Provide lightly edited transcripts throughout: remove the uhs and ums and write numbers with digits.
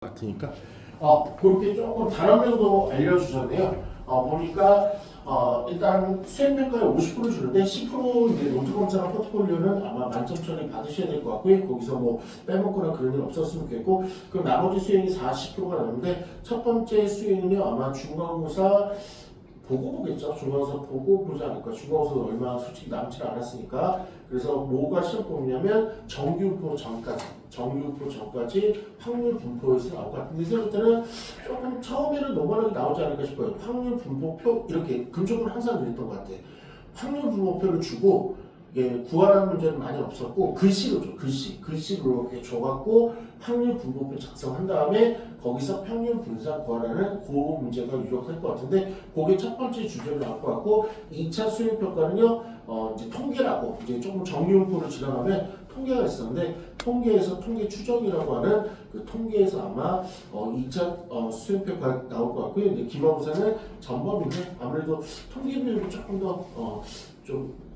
같으니까 그렇게 조금 단원명도 알려주셨네요. 보니까 일단 수행평가에 50% 주는데 10% 이제 노트검사랑 포트폴리오는 아마 만점천에 받으셔야 될 것 같고요. 거기서 뭐 빼먹거나 그런 일 없었으면 좋겠고, 그럼 나머지 수행이 40%가 나오는데 첫 번째 수행은요 아마 중간고사 보고 보겠죠. 중간고사 보고 보지 않을까. 중간고사 얼마 솔직히 남지 않았으니까. 그래서 뭐가 시험 보냐면 정규표 전까지 확률 분포에서 나올 것 같은데, 이제부터는 조금 처음에는 노멀하게 나오지 않을까 싶어요. 확률 분포표 이렇게 금쪽은 항상 그랬던 것 같아. 확률 분포표를 주고 이게 구하라는 문제는 많이 없었고 글씨로 줘. 글씨로 이렇게 줘갖고 확률 분포표 작성한 다음에 거기서 평균 분산 구하라는 그 문제가 유력할 것 같은데, 그게 첫 번째 주제로 나올 것 같고, 2차 수행평가는요 이제 통계라고 이제 조금 정리용포를 지나가면 통계가 있었는데, 통계에서 통계 추정이라고 하는 그 통계에서 아마 2차 수행평가 나올 것 같고요. 이제 기말고사는 전범인데 아무래도 통계 비율이 조금 더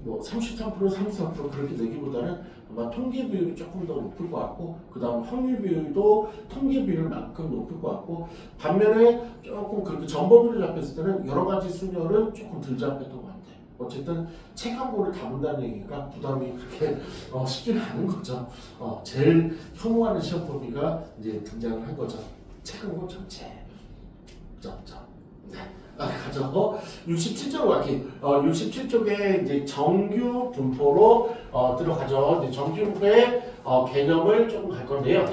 뭐 33%, 33% 그렇게 내기보다는 아마 통계 비율이 조금 더 높을 것 같고, 그 다음 확률 비율도 통계 비율만큼 높을 것 같고, 반면에 조금 그렇게 전범위를 잡혔을 때는 여러 가지 수열은 조금 덜 잡혔던 것 같아요. 어쨌든 책 한 권을 다 본다는 얘기가 부담이 그렇게 쉽지는 않은 거죠. 제일 혐오하는 시험 범위가 이제 등장을 한 거죠. 책 한 권 전체. 네. 가죠. 67쪽 갈게요. 67쪽에 이제 정규 분포로 들어가죠. 이제 정규 분포의 개념을 조금 갈 건데요.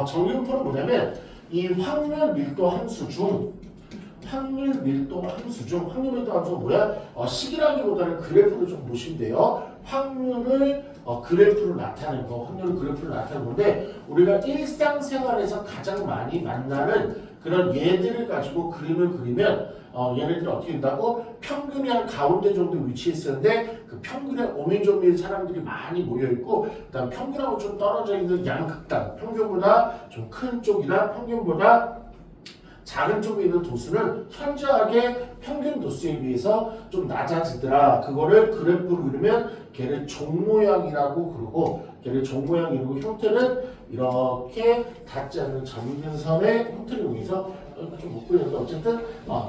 정규 분포는 뭐냐면 이 확률 밀도 함수 중 확률 밀도 함수가 뭐야? 식이라기보다는 그래프를 좀 보시면 돼요. 확률을 그래프로 나타내는 거, 확률을 그래프로 나타내는 건데, 우리가 일상생활에서 가장 많이 만나는 그런 예들을 가지고 그림을 그리면 얘네들이 어떻게 된다고? 평균이 한 가운데 정도 위치에 있었는데 그 평균에 오밀조밀 사람들이 많이 모여있고, 그 다음 평균하고 좀 떨어져 있는 양극단, 평균보다 좀 큰 쪽이나 평균보다 작은 쪽에 있는 도수는 현저하게 평균 도수에 비해서 좀 낮아지더라. 그거를 그래프로 그리면 걔를 종 모양이라고 그러고, 걔를 종 모양이라고, 형태는 이렇게 닿지 않는 점근선의 형태를 이용해서 좀 못 그리는데 어쨌든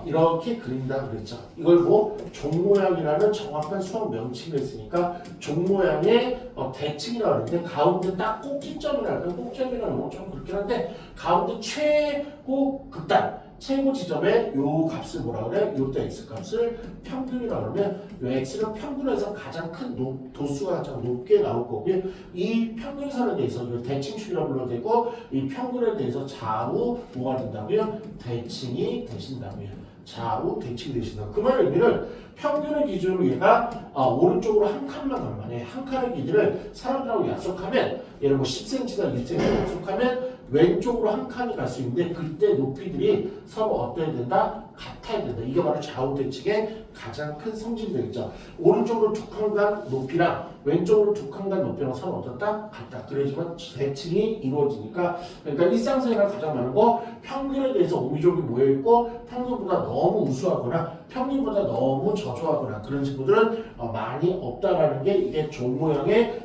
이렇게 그린다 그랬죠. 이걸 뭐 종 모양이라는 정확한 수학 명칭을 했으니까 종 모양의 대칭이라고 하는데, 가운데 딱 꼭지점이랄까, 꼭지점이라는 건 좀 그렇긴 한데 가운데 최고 극단, 최고 지점의 요 값을 뭐라 그래? 요때 x 값을 평균이라고 그러면, 요 x는 평균에서 가장 큰 도수가 가장 높게 나올 거고요. 이 평균선에 대해서 이 대칭식이라고 불러도 되고, 이 평균에 대해서 좌우 뭐가 된다고요? 대칭이 되신다고요. 좌우 대칭이 되신다. 그 말의 의미는 평균의 기준으로 얘가 오른쪽으로 한 칸만 가면, 만약에 한 칸의 기준을 사람들하고 약속하면, 예를 뭐 10cm나 1cm 약속하면 왼쪽으로 한 칸이 갈 수 있는데, 그때 높이들이 서로 어때야 된다? 같아야 된다. 이게 바로 좌우 대칭의 가장 큰 성질이 되겠죠. 오른쪽으로 두 칸 간 높이랑 왼쪽으로 두 칸 간 높이랑 서로 어떻다? 같다. 그래야지만 대칭이 이루어지니까. 그러니까 일상생활 가장 많은 거, 평균에 대해서 오미족이 모여있고 평균보다 너무 우수하거나 평균보다 너무 저조하거나 그런 친구들은 많이 없다라는 게, 이게 종 모양의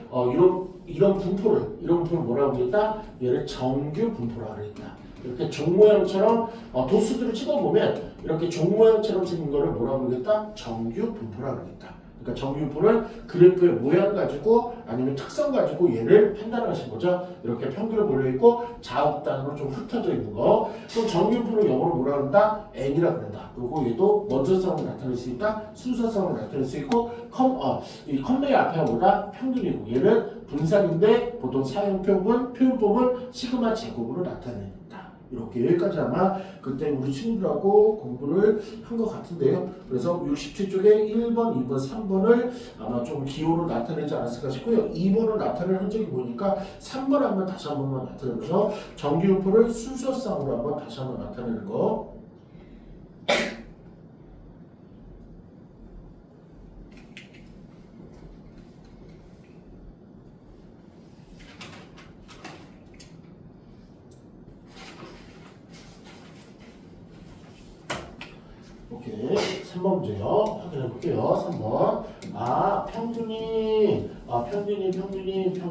이런 분포를 뭐라고 하겠다? 얘를 정규 분포라고 하겠다. 이렇게 종 모양처럼 도수들을 찍어보면 이렇게 종 모양처럼 생긴 거를 뭐라고 하겠다? 정규 분포라고 하겠다. 그러니까 정규 분포는 그래프의 모양 가지고 아니면 특성 가지고 얘를 판단하신 거죠. 이렇게 평균을 몰려있고 좌우단으로 좀 흩어져 있는 거. 그럼 정규 분포는 영어로 뭐라고 한다? n이라고 한다. 그리고 얘도 먼저성을 나타낼 수 있다, 순서성을 나타낼 수 있고, 이 컴베이 앞에 보다 평균이고, 얘는 분산인데 보통 사용표본, 표현법은 시그마 제곱으로 나타낸다. 이렇게 여기까지 아마 그때 우리 친구들하고 공부를 한 것 같은데요. 그래서 67쪽에 1번, 2번, 3번을 아마 좀 기호로 나타내지 않았을까 싶고요. 2번을 나타낼 흔적이 보니까 3번 한번 다시 한 번만 나타내면서 정규분포를 순서상으로 한번 다시 한번 나타내는 거. 오케이. 3번 문제요. 확인해 볼게요. 3번.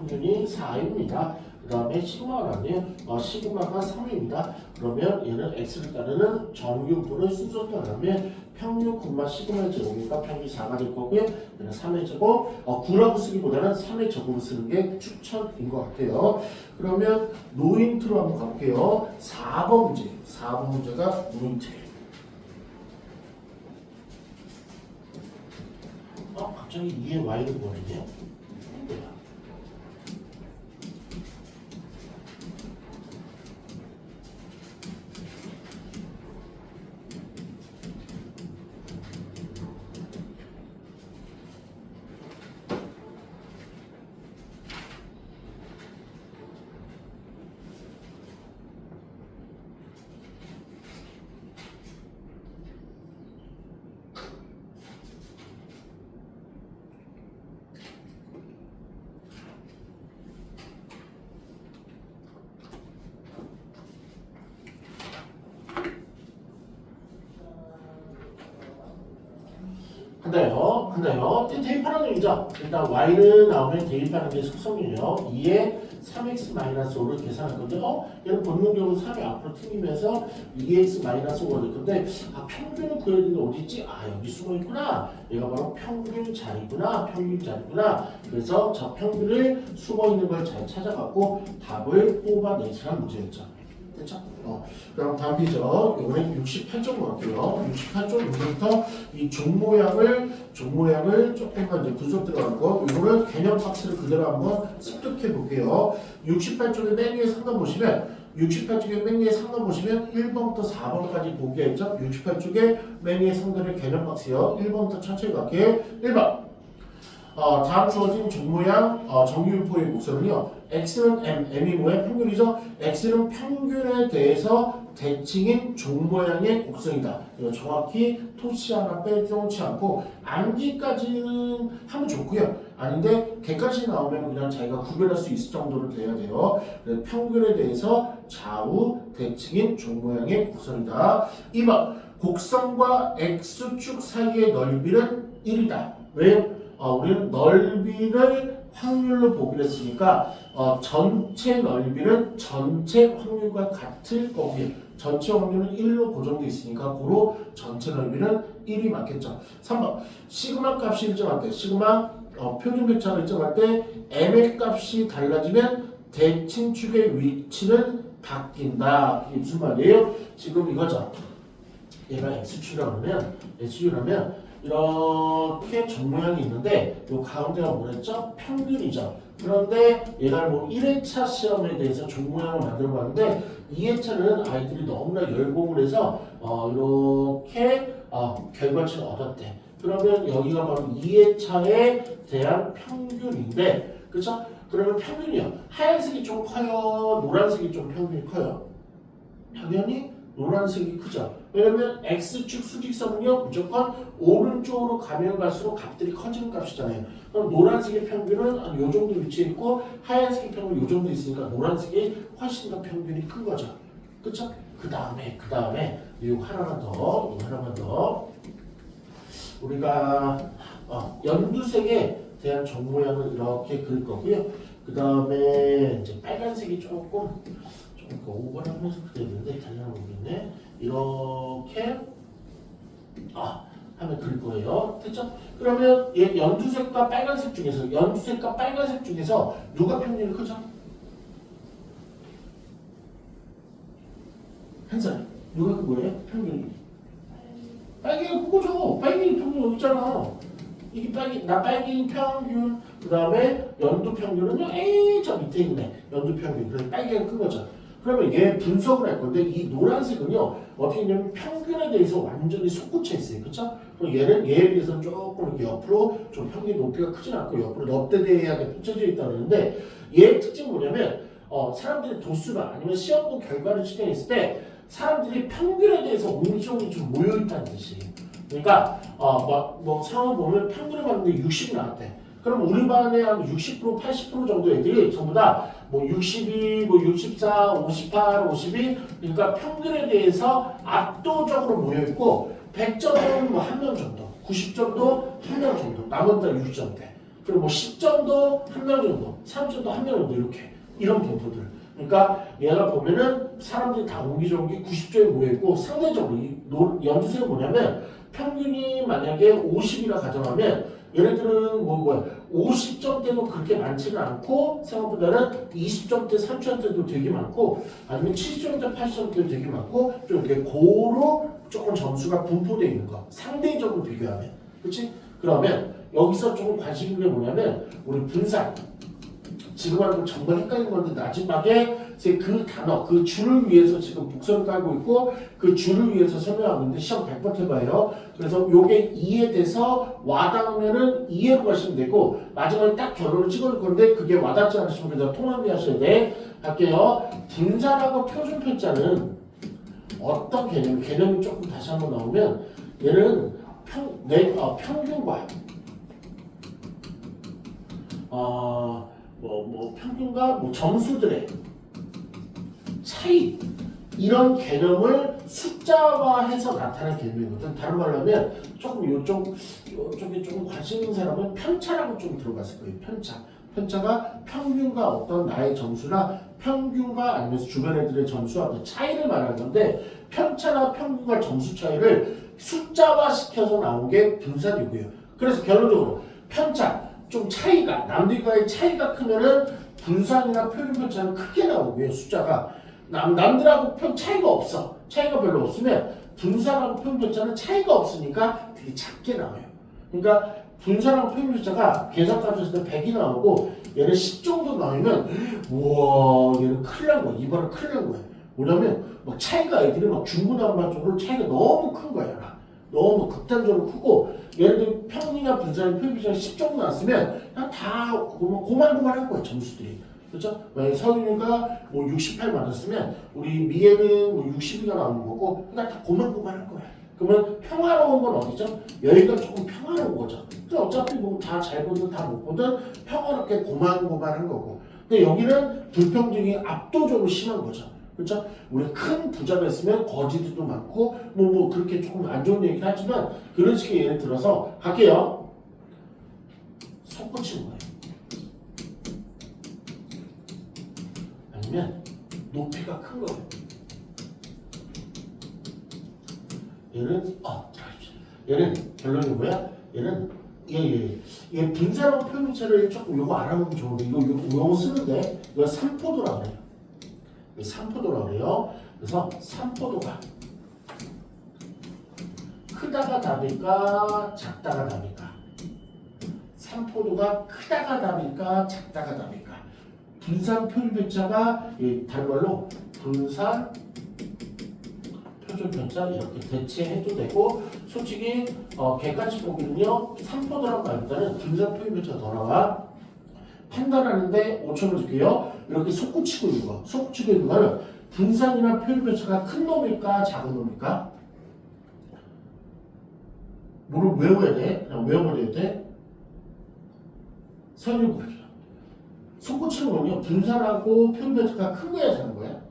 평균이 4입니다. 그 다음에 시그마가 나왔네요. 시그마가 3입니다. 그러면 얘는 x를 따르는 정규분을 순서대로 하면 평균 콤마 시그마의 제곱이니까 평균이 4가 될 거고요. 얘는 3의 제곱, 9라고 쓰기보다는 3의 제곱을 쓰는 게 추천인 것 같아요. 그러면 노인트로 한번 가볼게요. 4번 문제. 4번 문제가 노인트. 갑자기 2의 y를 구하네요. 한다요. 대입하는 얘기죠. 일단 y는 나오면 대입하는 게 속성이에요. 2에 3x-5를 계산할 건데, 얘는 본능적으로 3이 앞으로 튕기면서 2x-5가 될 건데, 평균을 구해야 되는데 어디 있지? 여기 숨어 있구나. 얘가 바로 평균 자리구나. 그래서 저 평균을 숨어 있는 걸 잘 찾아갖고 답을 뽑아내시라는 문제였죠. 됐죠? 그럼 다음 페이지죠. 이번엔 68쪽 갈게요. 68쪽 문제부터 이 종 모양을 조금만 이제 분석 들어가는 거. 이거는 개념 박스를 그대로 한번 습득해 볼게요. 68쪽에 맨 위에 상단 보시면 68쪽에 맨 위에 상단 보시면 1번부터 4번까지 보기가 있죠. 68쪽에 맨 위에 상단의 개념 박스요. 1번부터 천천히 갈게요. 1번. 다음 주어진 종 모양 정규분포의 곡선은요. x는 m이 뭐야? 평균이죠. x는 평균에 대해서 대칭인 종 모양의 곡선이다. 이거 정확히 토치 하나 빼놓지 않고 암기까지는 하면 좋고요. 아닌데 개까지 나오면 그냥 자기가 구별할 수 있을 정도로 돼야 돼요. 평균에 대해서 좌우 대칭인 종 모양의 곡선이다. 2번 곡선과 x축 사이의 넓이는 1이다. 왜요? 우리는 넓이를 확률로 보기로 했으니까 전체 넓이는 전체 확률과 같을 거고요. 전체 확률은 1로 고정되어 있으니까 고로 전체 넓이는 1이 맞겠죠. 3번 시그마 값이 일정할 때 시그마 표준 격차를 일정할 때 m의 값이 달라지면 대칭축의 위치는 바뀐다. 이게 무슨 말이에요? 지금 이거죠. 얘가 x축이라고 하면 이렇게 종 모양이 있는데 이 가운데가 뭐랬죠? 평균이죠. 그런데 얘가 뭐 1회차 시험에 대해서 종 모양을 만들어 봤는데 2회차는 아이들이 너무나 열공을 해서 이렇게 결과치를 얻었대. 그러면 여기가 바로 2회차에 대한 평균인데, 그렇죠? 그러면 평균이요. 하얀색이 좀 커요? 노란색이 좀 평균이 커요? 당연히 노란색이 크죠. 왜냐면 x축 수직선은요 무조건 오른쪽으로 가면 갈수록 값들이 커지는 값이잖아요. 그럼 노란색의 평균은 한 요 정도 위치에 있고 하얀색의 평균은 요 정도 있으니까 노란색이 훨씬 더 평균이 큰 거죠. 그쵸? 그 다음에 이거 하나만 더 우리가 연두색에 대한 종 모양을 이렇게 그릴 거고요. 그 다음에 이제 빨간색이 조금 오버하면서 그려야 되는데 달려는 모르겠네. 이렇게 하면 그릴 거예요. 됐죠? 그러면 연두색과 빨간색 중에서 누가 평균이 크죠? 한 사람. 누가 큰 거예요? 평균이. 빨갱이가 그거죠. 빨갱이 평균 여기 있잖아. 이게 빨갱이 평균. 그 다음에 연두 평균은요. 저 밑에 있네. 연두 평균. 그래서 빨갱이가 큰 거죠. 그러면 얘 분석을 할 건데 이 노란색은요 어떻게 했냐면 평균에 대해서 완전히 솟구쳐 있어요. 그쵸? 그럼 얘는 얘에 비해서는 조금 이렇게 옆으로 좀 평균 높이가 크진 않고 옆으로 넙대대하게 펼쳐져 있다는데 얘의 특징이 뭐냐면 사람들이 도수나 아니면 시험본 결과를 측정했을 때 사람들이 평균에 대해서 옹기종기 좀 모여있다는 뜻이에요. 그러니까 상황을 보면 평균을 봤는데 60이 나왔대. 그럼 우리 반에 한 60%, 80% 정도 애들이 전부 다 62, 64, 58, 52 그러니까 평균에 대해서 압도적으로 모여있고 100점은 한 명 정도, 90점도 한 명 정도, 남은 다 6점대. 그리고 10점도 한 명 정도, 3점도 한 명 정도 이렇게 이런 분포들. 그러니까 얘가 보면은 사람들이 다 옹기종기 90점에 모여있고 상대적으로 이 연주생은 뭐냐면 평균이 만약에 50이라 가정하면 얘네들은 뭐야 50점대도 그렇게 많지는 않고 생각보다는 20점대, 30점대도 되게 많고 아니면 70점대, 80점대도 되게 많고 좀 이렇게 고로 조금 점수가 분포되어 있는 거 상대적으로 비교하면 그렇지? 그러면 여기서 조금 관심 있는 게 뭐냐면 우리 분산 지금 하는 건 정말 헷갈리는 건데 마지막에 그 단어, 그 줄을 위해서 지금 복선을 깔고 있고 그 줄을 위해서 설명하고 있는데 시험 100번 해봐요. 그래서 요게 이해돼서 와닿으면은 이해로 가시면 되고 마지막에 딱 결론을 찍을 건데 그게 와닿지 않으시면 그냥 통합이 하셔야 돼. 할게요. 분산하고 표준 편차는 어떤 개념이 조금 다시 한번 나오면 얘는 평균과 평균과 점수들의 차이 이런 개념을 숫자화해서 나타낸 개념이거든. 다른 말로 하면 조금 요쪽에 조금 관심 있는 사람은 편차라고 좀 들어봤을 거예요. 편차가 평균과 어떤 나의 점수나 평균과 아니면 주변 애들의 점수와 그 차이를 말하는 건데 편차나 평균과 점수 차이를 숫자화 시켜서 나온 게 분산이고요. 그래서 결론적으로 편차 좀 차이가 남들과의 차이가 크면은 분산이나 표준 편차는 크게 나오고요. 숫자가 남들하고 차이가 없어. 차이가 별로 없으면 분산하고 표준 편차는 차이가 없으니까 되게 작게 나와요. 그러니까 분산하고 표준 편차가 계산값 했을 때 100이 나오고 얘는 10 정도 나오면 우와 얘는 큰일 난 거야. 이번엔 큰일 난 거야. 뭐냐면 막 차이가 애들이 막 중구난방적으로 차이가 너무 큰 거야. 너무 극단적으로 크고 예를 들면 평이나 분산이 표준편차가 10 정도 났으면 그냥 다 고만고만한 거야 점수들이. 그렇죠? 만약에 서윤이가 68 맞았으면 우리 미애는 62가 나오는 거고 그러니까 다 고만고만한 거야. 그러면 평화로운 건 어디죠? 여기가 조금 평화로운 거죠. 근데 어차피 다 잘 보든 다 못 보든 평화롭게 고만고만한 거고. 근데 여기는 불평등이 압도적으로 심한 거죠. 그렇죠? 우리 큰 부자가 있으면 거지들도 많고 그렇게 조금 안 좋은 얘기를 하지만 그런 식의 예를 들어서 할게요. 솟구치는 거예요. 아니면 높이가 큰 거예요. 얘는 결론이 뭐야? 얘는 얘 분산하고 표준차를 조금 요거 알아보면 좋은데 이거 쓰는데 이거 삼포도라 그래요. 삼포도라고 그래요. 그래서 삼포도가 크다가 답일까 작다가 답일까? 삼포도가 크다가 답일까 작다가 답일까? 분산 표준 편차가 다른 말로 분산 표준 편차 이렇게 대체해도 되고 솔직히 객관식 보기는요 삼포도란 말보다는 분산 표준 편차가 더 나와. 판단하는데 5초를 줄게요. 이렇게 솟구치고 있는 거. 솟구치고 있는 거는 분산이나 표준 편차가 큰 놈일까 작은 놈일까? 뭐를 외워야 돼? 그냥 외워버려야 돼? 설명 구해줘. 솟구치는 거는요 분산하고 표준 편차가 큰 거야 작은 거야?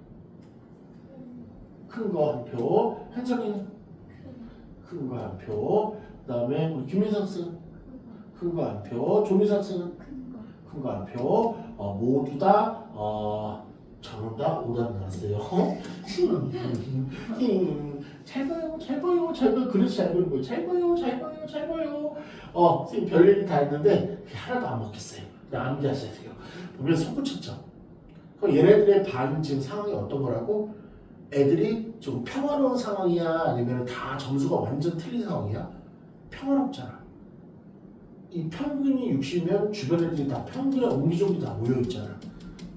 큰 거 한 표. 한성이는 큰 거 한 표. 그 다음에 우리 김민석 씨는 큰 거 한 표. 조미석 씨는 큰 거 한 표. 모두 다 저는 다 오답 나왔어요. 잘 봐요. 그래서 잘 보는 거예요. 잘 봐요. 선생님 별얘기 다 했는데 하나도 안 먹겠어요. 그냥 암기하셔야 돼요. 보면 솟구쳤죠. 그럼 얘네들의 반 지금 상황이 어떤 거라고? 애들이 좀 평화로운 상황이야? 아니면 다 점수가 완전 틀린 상황이야? 평화롭잖아. 이 평균이 60이면 주변 애들이 다 평균에 옹기종기 다 모여있잖아.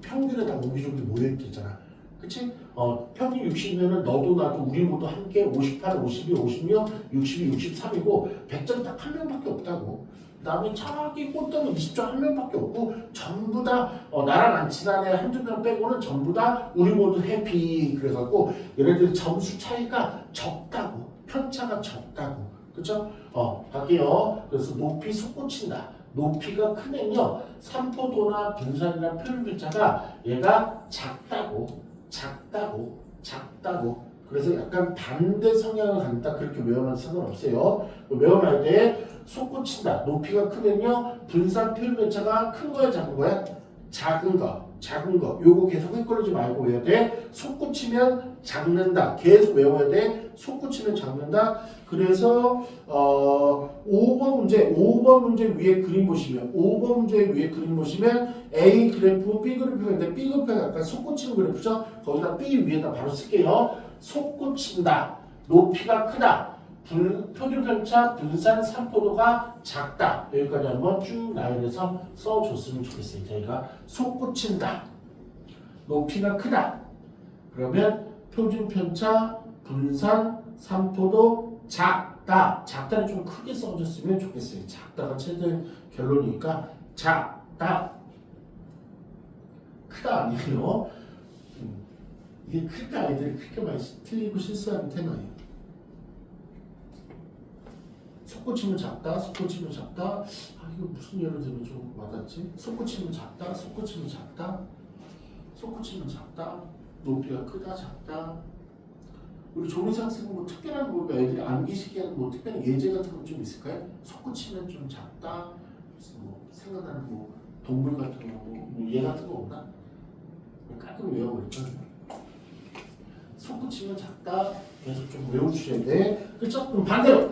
평균에 다 옹기종기 모여있잖아. 그치? 평균 60이면은 너도 나도 우리 모두 함께 58, 52, 56, 62, 63이고 100점 딱 한 명밖에 없다고. 그다음에 자기 꼴등은 20점 한 명밖에 없고 전부 다 나랑 안 친한 애 한두 명 빼고는 전부 다 우리 모두 해피. 그래갖고 얘네들 점수 차이가 적다고. 편차가 적다고. 그쵸? 갈게요. 그래서 높이 솟구친다. 높이가 크면요. 삼포도나 분산이나 표준 편차가 얘가 작다고. 그래서 약간 반대 성향을 갖다 그렇게 외워놔도 상관없어요. 외워놔야 돼. 솟구친다. 높이가 크면요. 분산 표준 편차가 큰 거야 작은 거야? 작은 거. 작은 거. 요거 계속 헷갈리지 말고 외워야 돼. 솟구치면 작는다. 계속 외워야 돼. 솟구치면 작는다. 그래서 5번 문제 위에 그림 보시면 5번 문제 위에 그림 보시면 A 그래프, B 그래프가 있는데 B 그래프가 약간 솟구치는 그래프죠. 거기다 B 위에다 바로 쓸게요. 솟구친다. 높이가 크다. 표준편차 분산 산포도가 작다. 여기까지 한번 쭉 나열해서 써줬으면 좋겠어요. 저희가 솟구친다. 높이가 크다. 그러면 표준편차 분산 산포도 작다. 작다를 좀 크게 써줬으면 좋겠어요. 작다가 최대 결론이니까 작다. 크다 아니에요. 이게 크게 아이들이 그렇게 많이 틀리고 실수하는 테마예요. 솟구치면 작다, 솟구치면 작다. 아 이거 무슨 예를 들면 좀 와닿지? 솟구치면 작다, 솟구치면 작다, 솟구치면 작다. 높이가 크다, 작다. 우리 조민사 학생은 뭐 특별한 뭐 애들이 암기시키게 하는 뭐 특별한 예제 같은 거 좀 있을까요? 솟구치면 좀 작다. 뭐 생각나는 뭐 동물 같은 거, 뭐얘 같은 거 없나? 깔끔히 외워버릴까? 솟구치면 작다. 계속 좀 외워주셔야 돼. 그렇죠? 그럼 반대로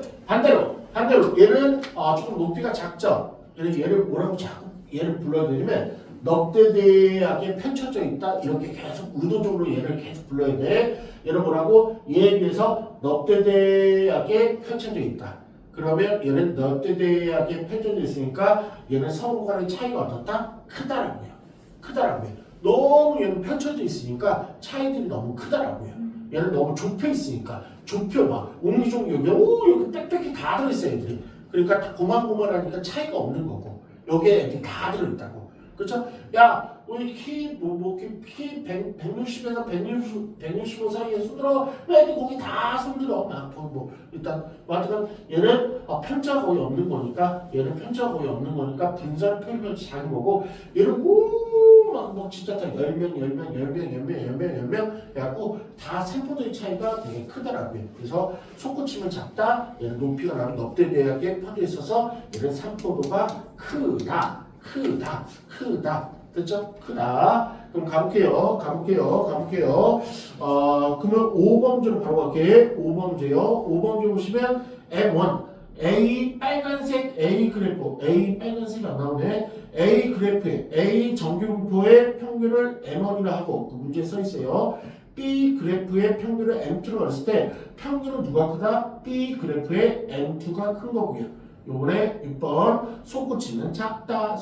얘는 조금 높이가 작죠. 얘를 뭐라고 자꾸 얘를 불러드리면 넉대대하게 펼쳐져 있다. 이렇게 계속 의도적으로 얘를 계속 불러야 돼. 얘를 뭐라고? 얘에 비해서 넉대대하게 펼쳐져 있다. 그러면 얘는 넉대대하게 펼쳐져 있으니까 얘는 서로 간의 차이가 어떻다? 크다라고요. 너무 얘는 펼쳐져 있으니까 차이들이 너무 크다라고요. 얘는 너무 좁혀 있으니까 좁혀 막 옹기종기 여기 빽빽히 다 들어있어요 애들이. 그러니까 다 고만고만하니까 차이가 없는 거고 여기에 애들이 다 들어있다고. 그렇죠? 야 우리 키 160에서 165 사이에 손들어. 왜 애들 거기 다 손들어? 일단 하여튼 얘는 편차가 거의 없는 거니까 분산 표현이 작은 거고 얘는 막 진짜 다 10명 해갖고 다 산포도의 차이가 되게 크더라고요. 그래서 솟구치면 작다. 얘는 높이가 나는 넉대대하게 퍼져 있어서 얘는 산포도가 크다. 됐죠? 크다. 그럼 가볼게요. 그러면 5번 문제로 바로 갈게. 5번 문제요. 5번 문제 보시면 M1 A 빨간색 A 그래프 A 빨간색이 안 나오네. A 그래프에 A 정규분포의 평균을 M1이라 하고 그 문제에 써 있어요. B 그래프의 평균을 M2로 했을 때 평균은 누가 크다? B 그래프의 M2가 큰 거고요. 요번에 6번 솟구치면 작다.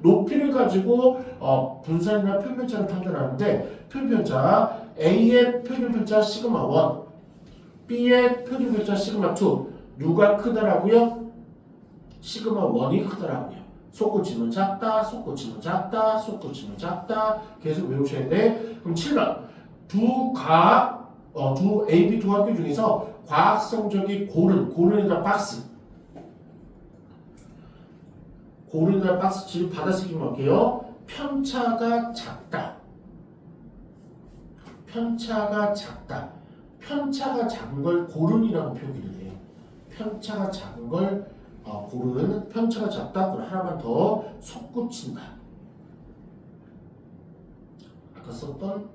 높이를 가지고 분산이나 표준편차를 판단하는데 표준편차 A의 표준편차 시그마 1 B의 표준편차 시그마 2 누가 크더라고요? 시그마 1이 크더라고요. 솟구치면 작다. 계속 외우셔야 돼. 그럼 7번 두 AB 두 학교 중에서 과학 성적이 고른이다 박스 지금 받아쓰기만 할게요. 편차가 작다. 편차가 작은 걸 고른이라고 표기를 해요. 편차가 작은 걸 고른. 편차가 작다. 그럼 하나만 더 솟구친다. 아까 썼던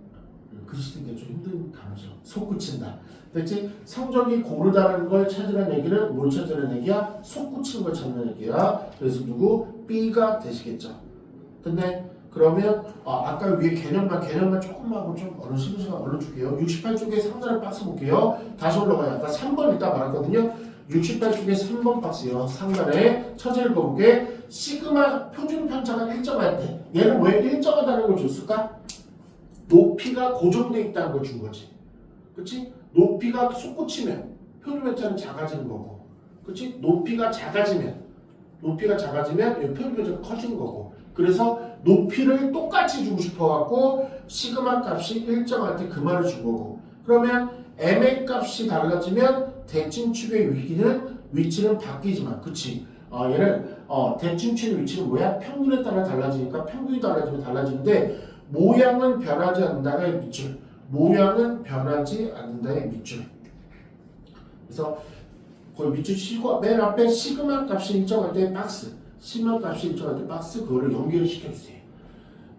글씨 쓰기가 좀 힘든 단어죠. 솟구친다. 됐지? 성적이 고르다는 걸 찾으라는 얘기는 뭘 찾으라는 얘기야? 솟구치는 걸 찾는 얘기야. 그래서 누구? B가 되시겠죠. 근데 그러면 아까 위에 개념만 조금만 하고 좀 얼른 시간 얼른 줄게요. 68쪽에 상단의 박스 볼게요. 다시 올라가요. 아까 3번 이따 말했거든요. 68쪽에 3번 박스요. 상단에 천천히 읽어볼게. 시그마 표준 편차가 일정할 때 얘는 왜 일정하다는 걸 줬을까? 높이가 고정되어 있다는 걸 준 거지. 그치? 높이가 솟구치면 표준 편차는 작아지는 거고. 그치? 높이가 작아지면 이 표준 편차가 커지는 거고. 그래서 높이를 똑같이 주고 싶어갖고 시그마 값이 일정할 때 그 말을 준 거고. 그러면 m의 값이 달라지면 대칭축의 위치는 바뀌지만, 그치? 얘는 대칭축의 위치는 뭐야? 평균에 따라 달라지니까 평균이 달라지면 달라지는데 모양은 변하지 않는다의 밑줄. 그래서 거의 밑줄 치고 맨 앞에 시그마 값이 일정할 때 박스. 시그마 값이 일정할 때 박스 그거를 연결시켜주세요.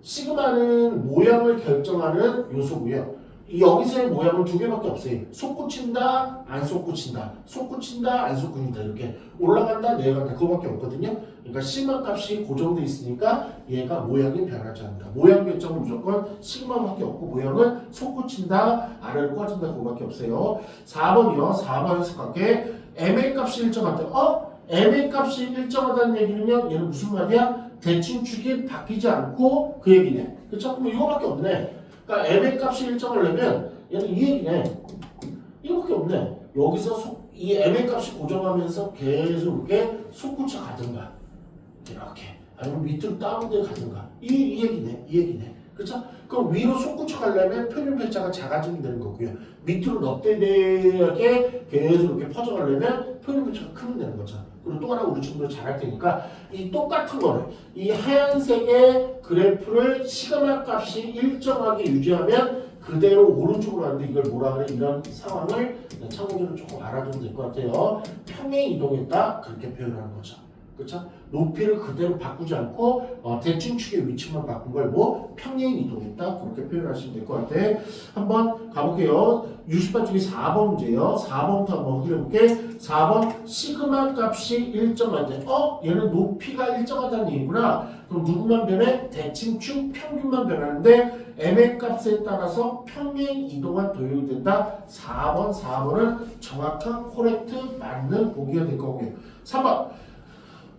시그마는 모양을 결정하는 요소고요. 여기서의 모양은 두 개밖에 없어요. 솟구친다, 안 솟구친다, 솟구친다, 안 솟구친다 이렇게 올라간다, 내려간다 그거밖에 없거든요. 그러니까 시그마 값이 고정돼 있으니까 얘가 모양이 변하지 않는다. 모양 결정은 무조건 시그마밖에 없고 모양은 솟구친다, 아래로 꺼진다 그거밖에 없어요. 4번이요. 4번에서 갈게. MA 값이 일정하다. MA 값이 일정하다는 얘기는요. 얘는 무슨 말이야? 대칭축이 바뀌지 않고 그 얘기네. 그쵸? 그럼 이거밖에 없네. 그러니까 MA 값이 일정하려면 얘는 이 얘기네. 이거밖에 없네. 여기서 이 MA 값이 고정하면서 계속 이렇게 솟구쳐 가든가 이렇게 아니면 밑으로 다운돼 가든가 이 얘기네. 이 얘기네. 그쵸? 그럼 위로 솟구쳐 가려면 표준편차가 작아지면 되는 거고요. 밑으로 넙대대하게 계속 이렇게 퍼져가려면 표준편차가 크면 되는 거죠. 그리고 또 하나 우리 친구들 잘할 테니까 이 똑같은 거를 이 하얀색의 그래프를 시그마 값이 일정하게 유지하면 그대로 오른쪽으로 가는데 이걸 뭐라 그래? 이런 상황을 참고적으로 조금 알아두면 될 것 같아요. 평행 이동했다 그렇게 표현하는 거죠. 그렇죠? 높이를 그대로 바꾸지 않고 대칭축의 위치만 바꾼 걸 뭐 평행 이동했다 그렇게 표현하시면 될 것 같아. 한번 가볼게요. 60번 중에 4번 문제예요. 4번부터 한번 확인해볼게. 4번 시그마 값이 일정할 때 얘는 높이가 일정하다는 얘기구나. 그럼 누구만 변해? 대칭축 평균만 변하는데 MA 값에 따라서 평행 이동한 도형이 된다. 4번은 정확한 코렉트 맞는 보기가 될 거고요. 3번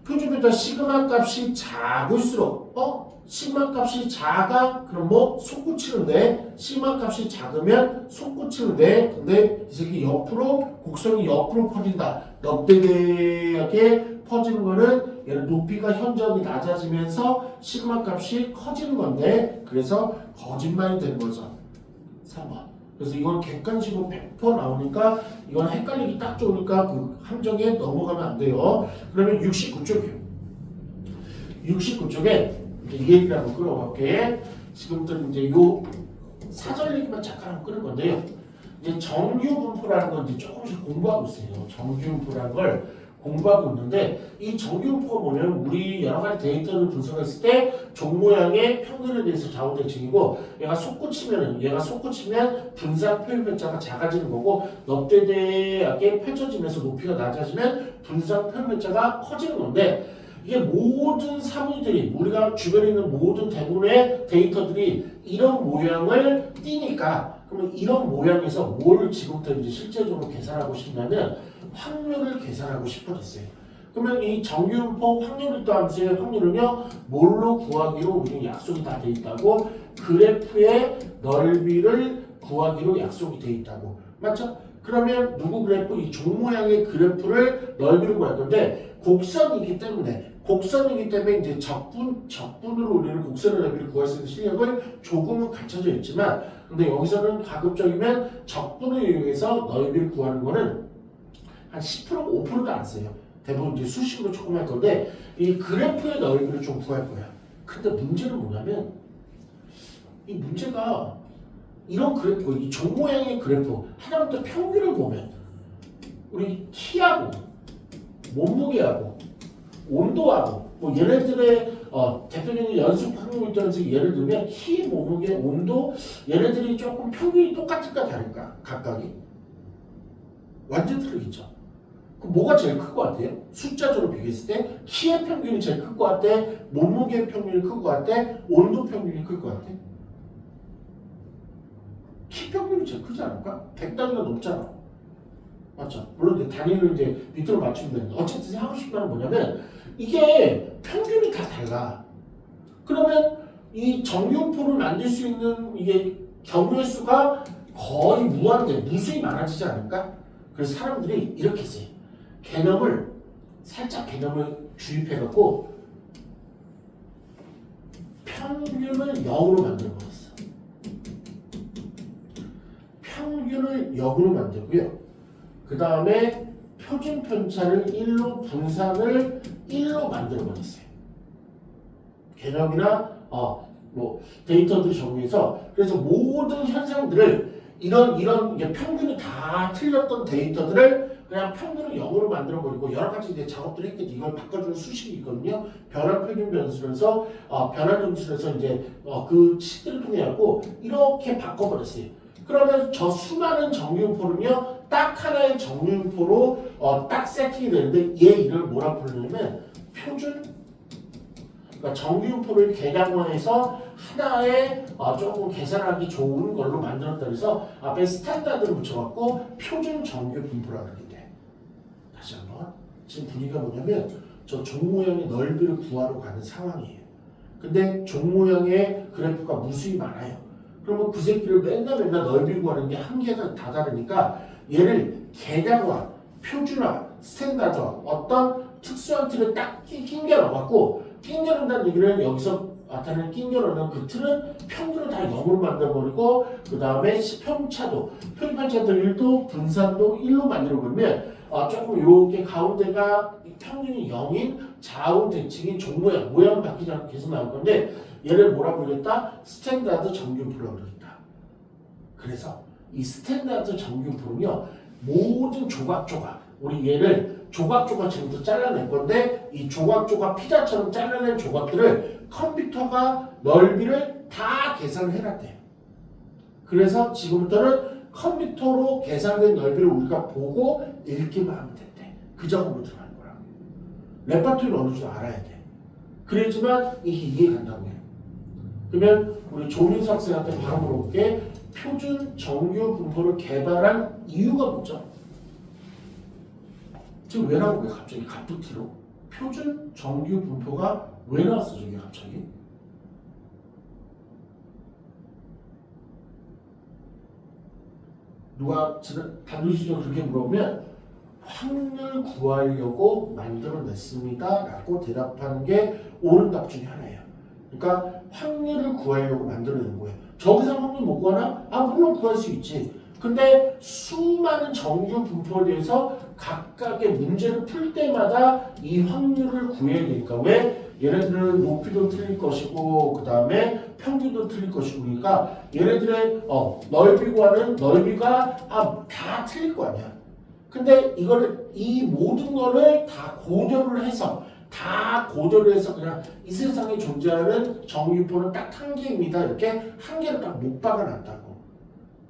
표준편차 시그마 값이 작을수록 시그마 값이 작아? 그럼 뭐 솟구치는데 시그마 값이 작으면 솟구치는데 근데 이 새끼 옆으로 곡선이 옆으로 퍼진다. 넙대대하게 퍼지는 거는 얘는 높이가 현저하게 낮아지면서 시그마 값이 커지는 건데 그래서 거짓말이 되는 거죠. 3번. 그래서 이건 객관식으로 100% 나오니까 이건 헷갈리기 딱 좋으니까 그 함정에 넘어가면 안 돼요. 그러면 69쪽이요. 69쪽에 이 얘기를 한번 끌어볼게. 지금부터 이제 요 사전 얘기만 잠깐 한번 끌을 건데요. 이제 정규분포라는 건 이제 조금씩 공부하고 있어요. 정규분포라는 걸 공부하고 있는데 이 정규분포가 뭐냐면 우리 여러 가지 데이터를 분석했을 때 종 모양의 평균에 대해서 좌우대칭이고 얘가 솟구치면 분산 표현편차가 작아지는 거고 넙대대하게 펼쳐지면서 높이가 낮아지면 분산 표현편차가 커지는 건데 이게 모든 사물들이 우리가 주변에 있는 모든 대부분의 데이터들이 이런 모양을 띠니까 그러면 이런 모양에서 뭘 지금부터 이제 실제적으로 계산하고 싶냐면 확률을 계산하고 싶어졌어요. 그러면 이 정규분포 확률을 더함수의 확률은요 뭘로 구하기로 우리는 약속이 다 돼 있다고 그래프의 넓이를 구하기로 약속이 돼 있다고 맞죠? 그러면 누구 그래프 이 종 모양의 그래프를 넓이로 구할 건데 곡선이기 때문에 이제 적분으로 우리는 곡선의 넓이를 구할 수 있는 실력을 조금은 갖춰져 있지만 근데 여기서는 가급적이면 적분을 이용해서 넓이를 구하는 거는 한 10% 5%도 안 써요. 대부분 이제 수식으로 조금 할 건데 이 그래프의 넓이를 좀 구할 거야. 근데 문제는 뭐냐면 이 문제가 이런 그래프, 이 종 모양의 그래프 하나부터 평균을 보면 우리 키하고 몸무게하고 온도하고 뭐 얘네들의 대표적인 연습 확률 일정에서 예를 들면 키, 몸무게, 온도 얘네들이 조금 평균이 똑같을까 다를까 각각이 완전 틀리겠죠. 그럼 뭐가 제일 클 것 같아요? 숫자적으로 비교했을 때 키의 평균이 제일 클 것 같아? 몸무게의 평균이 클 것 같아? 온도 평균이 클 것 같아? 키 평균이 제일 크지 않을까? 100단위가 넘잖아. 맞죠? 물론 단위를 이제 밑으로 맞추면 되는데 어쨌든 하고 싶은 말은 뭐냐면 이게 평균이 다 달라. 그러면 이 정규분포를 만들 수 있는 이게 경우의 수가 거의 무한대, 무수히 많아지지 않을까? 그래서 사람들이 이렇게 써요. 개념을 주입해갖고 평균을 0으로 만들어 버렸어. 평균을 0으로 만들고요. 그 다음에 표준 편차를 1로 분산을 1로 만들어 버렸어요. 개념이나 뭐 데이터들을 정리해서 그래서 모든 현상들을 이런 이게 평균이 다 틀렸던 데이터들을 그냥 평균을 0으로 만들어버리고 여러 가지 이제 작업들을 했겠지. 이걸 바꿔주는 수식이 있거든요. 변환 표준 변수에서 변환 점수에서 이제 그 식들을 통해 갖고 이렇게 바꿔버렸어요. 그러면 저 수많은 정규분포는요 딱 하나의 정규분포로 딱 세팅이 되는데 얘 이걸 뭐라 부르냐면 표준. 그러니까 정규분포를 개량화해서 하나의 조금 계산하기 좋은 걸로 만들었다 그래서 앞에 스탠다드를 붙여갖고 표준 정규분포라고 그러게 돼. 다시 한번. 지금 분위기가 뭐냐면 저 종 모양의 넓이를 구하러 가는 상황이에요. 근데 종 모양의 그래프가 무수히 많아요. 그러면 그 새끼를 맨날 넓이 구하는 게 한계가 다 다르니까 얘를 개량화, 표준화, 스탠다드 어떤 특수한 틀을 딱 끼겨 넣어갖고 끼겨 넣는다는 얘기는 여기서 나타내는 끼겨 넣는 그 틀은 평균을 다 0으로 만들어버리고 그 다음에 편차도, 표준편차도 1도, 분산도 1로 만들어버리면 조금 이렇게 가운데가 평균이 0인 좌우 대칭인 종 모양 바뀌지 않고 계속 나올 건데 얘를 뭐라 부르겠다? 스탠다드 정규분포라고 부르겠다. 그래서 이 스탠다드 정규분포는요 모든 조각조각 우리 얘를 조각조각 지금부터 잘라낼 건데 이 조각조각 피자처럼 잘라낸 조각들을 컴퓨터가 넓이를 다 계산을 해놨대요. 그래서 지금부터는 컴퓨터로 계산된 넓이를 우리가 보고 읽기만 하면 된대. 그 작업으로 들어가는 거라고. 레파토리를 어느 정도 알아야 돼. 그래야지만 이게 이해가 간다고 해요. 그러면 우리 조민수 학생한테 바로 물어볼게. 표준 정규 분포를 개발한 이유가 뭐죠? 지금 왜 나온 거예요? 갑자기 갑툭튀로. 표준 정규 분포가 왜 나왔어? 저게 갑자기? 누가 단도직입적으로 그렇게 물어보면 확률 구하려고 만들어냈습니다 라고 대답하는 게 옳은 답 중에 하나예요. 그러니까 확률을 구하려고 만들어낸 거예요. 저기서 확률 못 구하나? 물론 구할 수 있지. 근데 수많은 정규 분포에 대해서 각각의 문제를 풀 때마다 이 확률을 구해야 되니까 왜? 얘네들은 높이도 틀릴 것이고 그 다음에 평균도 틀릴 것이고 그러니까 얘네들의 넓이 구하는 넓이가 다 틀릴 거 아니야. 근데 이거를 이 모든 거를 다 고려를 해서 그냥 이 세상에 존재하는 정규분포는 딱 한 개입니다. 이렇게 한 개를 딱 못 박아놨다고.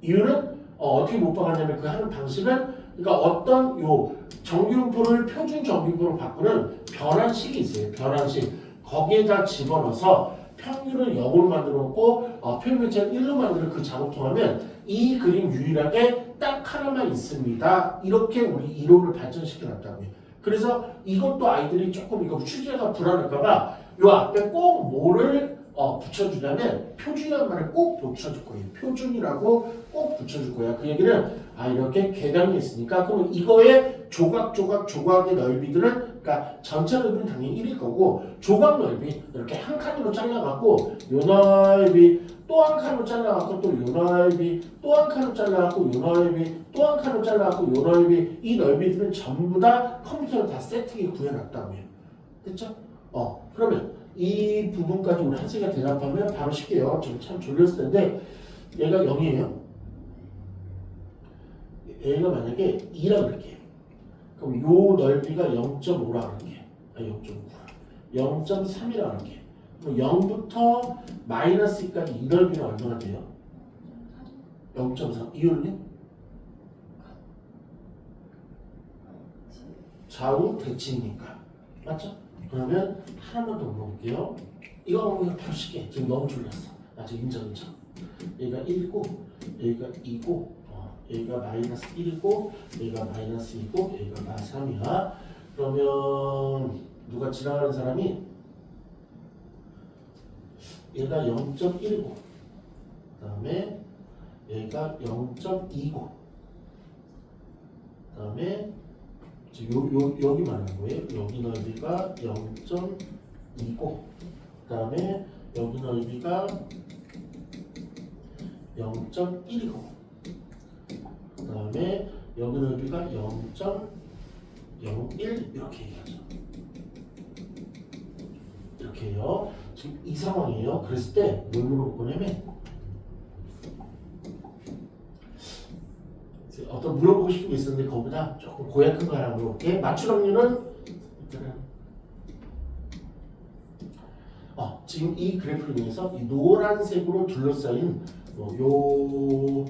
이유는 어떻게 못 박았냐면 그 하는 방식은 그러니까 어떤 요 정규분포를 표준 정규분포로 바꾸는 변환식이 있어요. 변환식. 거기에다 집어넣어서 평균을 0으로 만들어놓고 표준편차를 1로 만드는 그 작업 통하면 이 그림 유일하게 딱 하나만 있습니다. 이렇게 우리 이론을 발전시켜놨다고요. 그래서 이것도 아이들이 조금 이거 취재가 불안할까봐 요 앞에 꼭 뭐를 붙여주냐면 표준이라는 말을 꼭 붙여줄 거예요. 표준이라고 꼭 붙여줄 거야. 그 얘기는 이렇게 계량이 있으니까 그럼 이거의 조각의 넓이들은 그러니까 전체 넓이는 당연히 1일 거고 조각 넓이 이렇게 한 칸으로 잘라갖고 요 넓이 또 한 칸으로 잘라갖고 또 요 넓이 또 한 칸으로 잘라갖고 요 넓이 또 한 칸으로 잘라갖고 요 넓이 이 넓이들은 전부 다 컴퓨터로 다 세팅이 구해놨다고요. 됐죠? 그러면 이 부분까지 우리 한시가 대답하면 바로 쉽게요. 지금 참 졸렸을 텐데 얘가 0이에요. 얘가 만약에 2라고 그럴게요. 그럼 요 넓이가 0.5라고 그럴게요. 0.5. 0.3이라고 할게요. 그럼 0부터 마이너스 2까지 이 넓이는 얼마나 돼요? 0.3. 이유는요? 좌우 대칭이니까. 맞죠? 그러면 하나만 더 물어볼게요. 이거 바로 쉽게. 지금 너무 졸렸어. 지금 인정. 얘가 1이고 얘가 2고 얘가 마이너스 1이고 얘가 마이너스 2고 얘가 마이너스 3이야. 그러면 누가 지나가는 사람이 얘가 0.1이고 그 다음에 얘가 0.2고 그 다음에 여기 말하는 거예요. 여기 넓이가 0.2고 그 다음에 여기 넓이가 0.1이고 그 다음에 여기 넓이가 0.01 이렇게 얘기하죠. 이렇게 해요. 지금 이 상황이에요. 그랬을 때 뭘 물어볼 거냐면 어떤 물어보고 싶은 게 있었는데 그거보다 조금 고약한 거 하나 물어볼게. 맞출 확률은 지금 이 그래프를 통해서 이 노란색으로 둘러싸인 요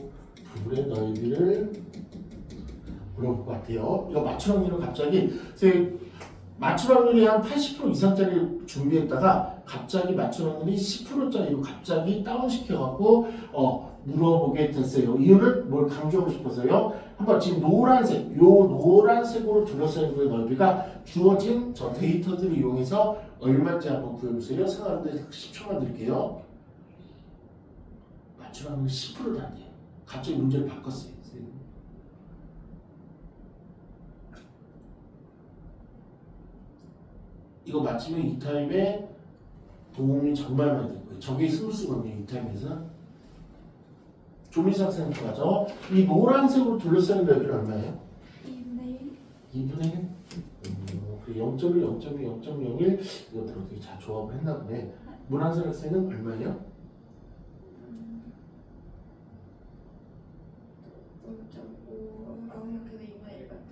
부분의 넓이를 물어볼 것 같아요. 이거 맞출 확률은 갑자기 맞출 확률이 한 80% 이상짜리 준비했다가 갑자기 맞출 확률이 10%짜리로 갑자기 다운시켜갖고 물어보게 됐어요. 이유는 뭘 강조하고 싶어서요. 한번 지금 노란색, 요 노란색으로 둘러싸인 거의 넓이가 주어진 저 데이터들을 이용해서 얼마인지 한번 구해보세요. 생각하는데 10초만 드릴게요. 맞출 확률이 10%도 안 돼요. 갑자기 문제를 바꿨어요. 이거 맞추면 이 타임에 도움이 정말 많이 될 거예요. 저게 스무스거든요. 이 타임에서. 조민석 선생님 가죠. 이 노란색으로 둘러싸인 넓이는 얼마예요? 2분의 1? 0.1, 0.1, 0.01 이것들 어떻게 잘 조합을 했나 보네. 노란색 학생은 얼마예요? 0.5라고 생각해서 2분의 1 같아.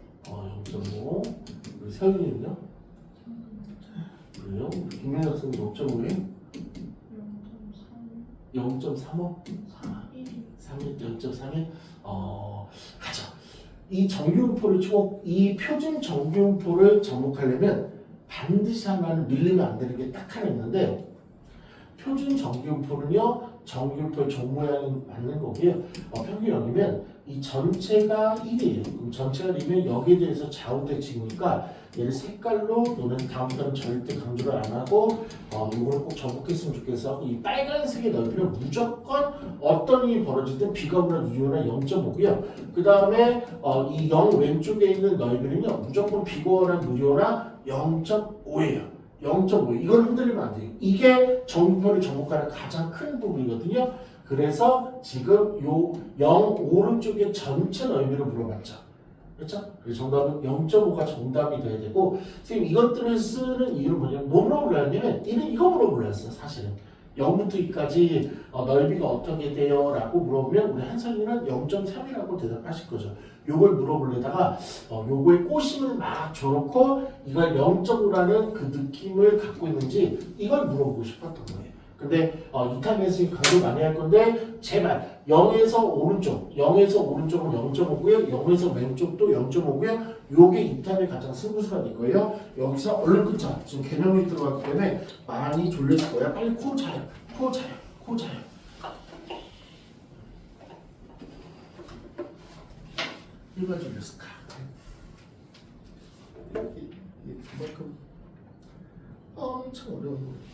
0.5. 우리 서윤이는요? 그래요? 우리 김민석 학생은 0.5예요? 0.35? 3일, 0.3일? 가자. 이 정규분포를 이 표준 정규분포를 접목하려면 반드시 하나는 밀리면 안 되는 게 딱 하나 있는데 표준 정규분포는요 정규분포의 종 모양이 맞는 거고요. 평균형이면 이 전체가 1이에요. 그럼 전체가 1이면 여기에 대해서 좌우대칭이니까 얘를 색깔로 또는 다음부터는 절대 강조를 안 하고 이걸 꼭 접목했으면 좋겠어. 이 빨간색의 넓이는 무조건 어떤 일이 벌어지든 비거나 누유나 0.5고요. 그 다음에 이 0 왼쪽에 있는 넓이는요 무조건 비거나 누유나 0.5예요. 0.5 이걸 흔들리면 안 돼요. 이게 정규표를 접목하는 가장 큰 부분이거든요. 그래서 지금 요 0 오른쪽에 전체 넓이를 물어봤죠. 그렇죠? 그래서 정답은 0.5가 정답이 돼야 되고 선생님 이것들을 쓰는 이유는 뭐냐면 뭐 물어보려면 이거 물어보려였어요. 사실은 0부터 2까지 넓이가 어떻게 돼요? 라고 물어보면 우리 한선이는 0.3이라고 대답하실 거죠. 요걸 물어보려다가 요거에 꼬심을 막 줘놓고 이걸 0.5라는 그 느낌을 갖고 있는지 이걸 물어보고 싶었던 거예요. 근데 이 타임에서 강조 많이 할 건데 제발 0에서 오른쪽은 0.5고요. 0에서 왼쪽도 0.5고요. 요게 이 타임의 가장 승부수가 될 거예요. 여기서 얼른 끊자. 지금 개념이 들어갔기 때문에 많이 졸려질 거야. 빨리 코 자요. 이거 졸렸을까? 이게 그만큼 엄청 어려운 거예요.